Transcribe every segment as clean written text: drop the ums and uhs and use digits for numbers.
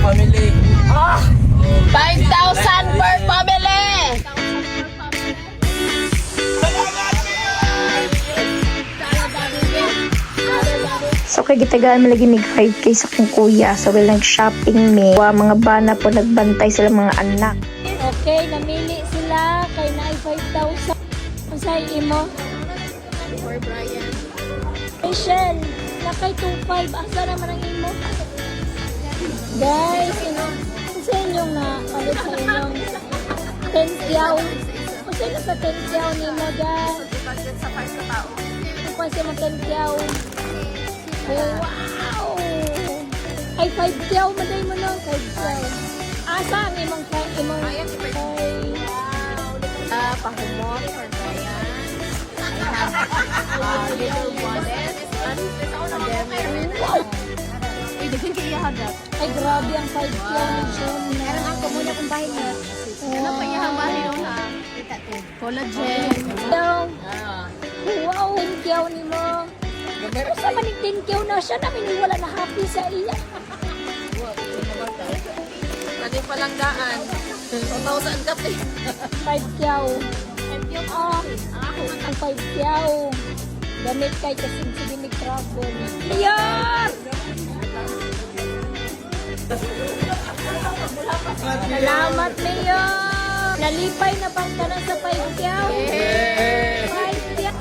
family. Oh, 5,000 per family. So kay gitagaan malagi mig 5K sa kong kuya. So well nag-shopping me. Mga bana po nagbantay sila mga anak. Okay, namili sila kay naay 5,000. Unsay imo? For Brian. Rachel, nakay 2,500. Asa naman ang imo? Guys, sa inyong na palit sa inyong 10 yaw. Unsay na sa 10 yaw ni mo guys? Budget sa 5 ka tao. Kung sa mga 10 yaw. Wow! Ay, 5 yaw. Maday mo nang 5 yaw. Asa ang imong Ayan, si Brian. ay, Pahumot for Brian. I have little wallet. Uy, daghan kayo hadat. ay grabe ang 5 yaw ni John. Meron ako muna kung bahay na. Ano pa yung bahay doon ha? Collagen. Yaw. Wow, 10 yaw ni mo. Pero sa maning 10 yaw na siya namin wala na happy sa iya. Lagi palanggaan. 2,000 ka pa. 5 yaw. Ah, ang 5 yaw. Gamit kay kasi sige ni travel. Mayor! Salamat, Mayor! Nalipay na bang ka na sa 5 yaw? 5 yaw!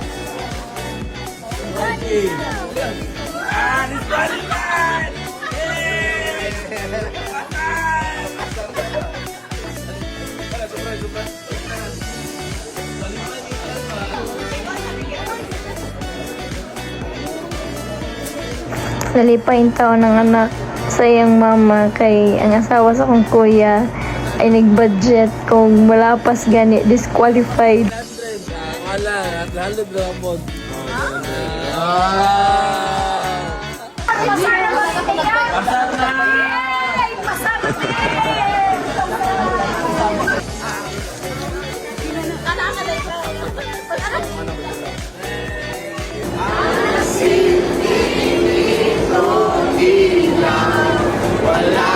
Nalipain taon ng anak sa iyang mama kay ang asawa sa kong kuya ay nag-budget kung malapas gani disqualified. 100. Wala. 100 lang po. Wala